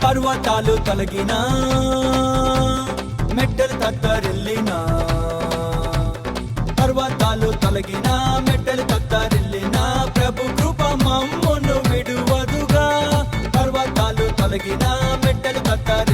పర్వతాలు తొలగినా మెట్టలు తత్తరిల్లినా పర్వతాలు తొలగినా మెట్టలు తత్తరిల్లినా ప్రభు కృప మమ్మును విడువదుగా పర్వతాలు తొలగినా మెట్టలు తత్తరిల్లినా